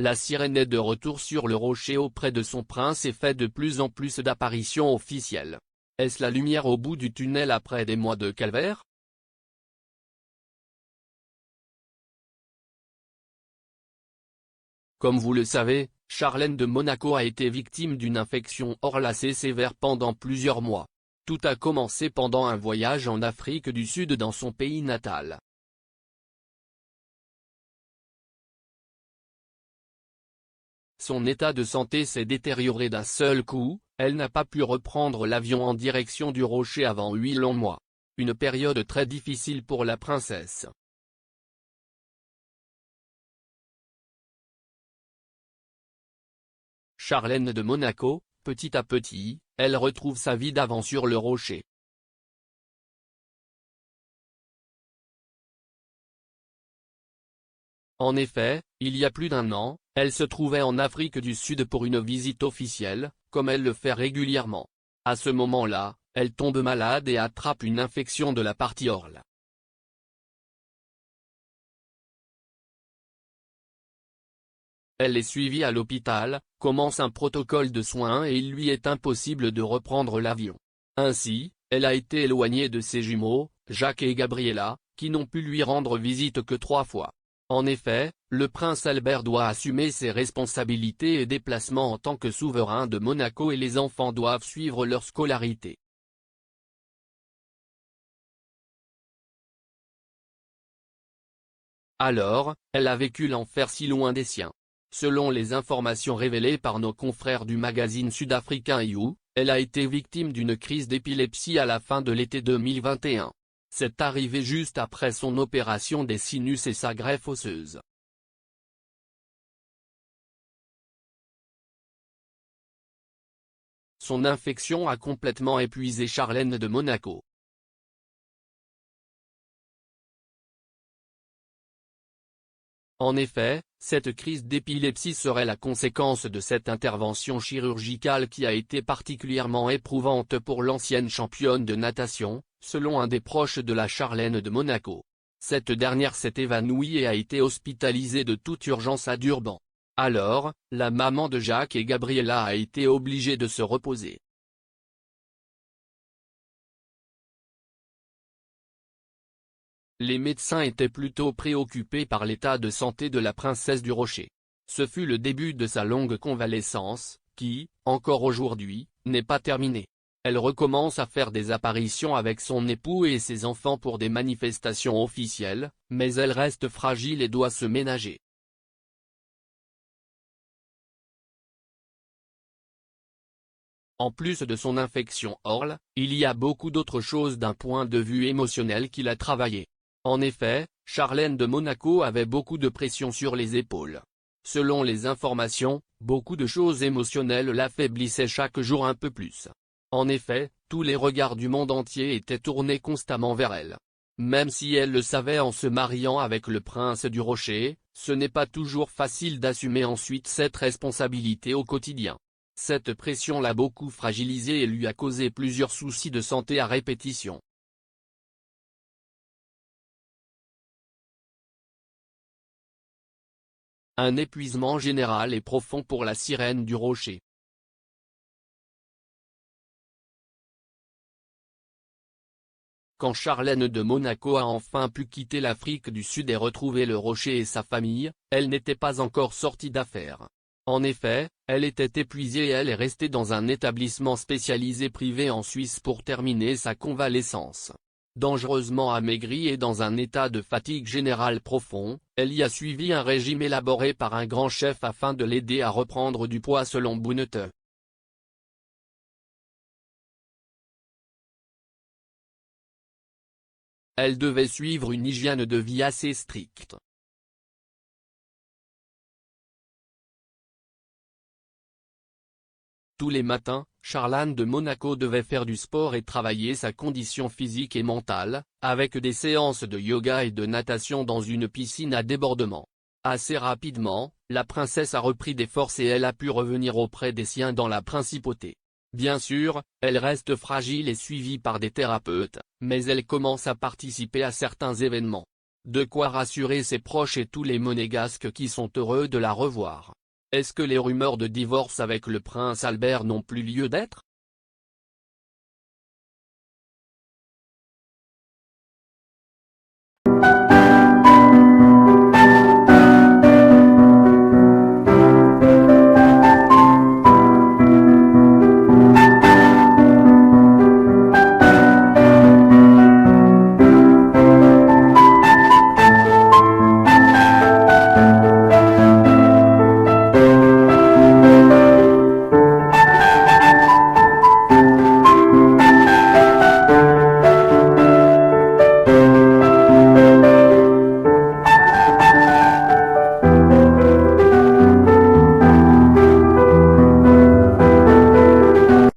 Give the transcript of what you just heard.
la sirène est de retour sur le rocher auprès de son prince et fait de plus en plus d'apparitions officielles. Est-ce la lumière au bout du tunnel après des mois de calvaire? Comme vous le savez, Charlène de Monaco a été victime d'une infection orlacée sévère pendant plusieurs mois. Tout a commencé pendant un voyage en Afrique du Sud dans son pays natal. Son état de santé s'est détérioré d'un seul coup, elle n'a pas pu reprendre l'avion en direction du rocher avant 8 longs mois. Une période très difficile pour la princesse. Charlène de Monaco, petit à petit, elle retrouve sa vie d'avant sur le rocher. En effet, il y a plus d'un an, elle se trouvait en Afrique du Sud pour une visite officielle, comme elle le fait régulièrement. À ce moment-là, elle tombe malade et attrape une infection de la partie orale. Elle est suivie à l'hôpital, commence un protocole de soins et il lui est impossible de reprendre l'avion. Ainsi, elle a été éloignée de ses jumeaux, Jacques et Gabriella, qui n'ont pu lui rendre visite que 3 fois. En effet, le prince Albert doit assumer ses responsabilités et déplacements en tant que souverain de Monaco et les enfants doivent suivre leur scolarité. Alors, elle a vécu l'enfer si loin des siens. Selon les informations révélées par nos confrères du magazine sud-africain You, elle a été victime d'une crise d'épilepsie à la fin de l'été 2021. C'est arrivé juste après son opération des sinus et sa greffe osseuse. Son infection a complètement épuisé Charlène de Monaco. En effet, cette crise d'épilepsie serait la conséquence de cette intervention chirurgicale qui a été particulièrement éprouvante pour l'ancienne championne de natation, selon un des proches de la Charlène de Monaco. Cette dernière s'est évanouie et a été hospitalisée de toute urgence à Durban. Alors, la maman de Jacques et Gabriella a été obligée de se reposer. Les médecins étaient plutôt préoccupés par l'état de santé de la princesse du Rocher. Ce fut le début de sa longue convalescence, qui, encore aujourd'hui, n'est pas terminée. Elle recommence à faire des apparitions avec son époux et ses enfants pour des manifestations officielles, mais elle reste fragile et doit se ménager. En plus de son infection orale, il y a beaucoup d'autres choses d'un point de vue émotionnel qu'il a travaillé. En effet, Charlène de Monaco avait beaucoup de pression sur les épaules. Selon les informations, beaucoup de choses émotionnelles l'affaiblissaient chaque jour un peu plus. En effet, tous les regards du monde entier étaient tournés constamment vers elle. Même si elle le savait en se mariant avec le prince du Rocher, ce n'est pas toujours facile d'assumer ensuite cette responsabilité au quotidien. Cette pression l'a beaucoup fragilisée et lui a causé plusieurs soucis de santé à répétition. Un épuisement général et profond pour la sirène du Rocher. Quand Charlène de Monaco a enfin pu quitter l'Afrique du Sud et retrouver le Rocher et sa famille, elle n'était pas encore sortie d'affaires. En effet, elle était épuisée et elle est restée dans un établissement spécialisé privé en Suisse pour terminer sa convalescence. Dangereusement amaigrie et dans un état de fatigue générale profond, elle y a suivi un régime élaboré par un grand chef afin de l'aider à reprendre du poids selon Bounete. Elle devait suivre une hygiène de vie assez stricte. Tous les matins, Charlène de Monaco devait faire du sport et travailler sa condition physique et mentale, avec des séances de yoga et de natation dans une piscine à débordement. Assez rapidement, la princesse a repris des forces et elle a pu revenir auprès des siens dans la principauté. Bien sûr, elle reste fragile et suivie par des thérapeutes, mais elle commence à participer à certains événements. De quoi rassurer ses proches et tous les monégasques qui sont heureux de la revoir. Est-ce que les rumeurs de divorce avec le prince Albert n'ont plus lieu d'être?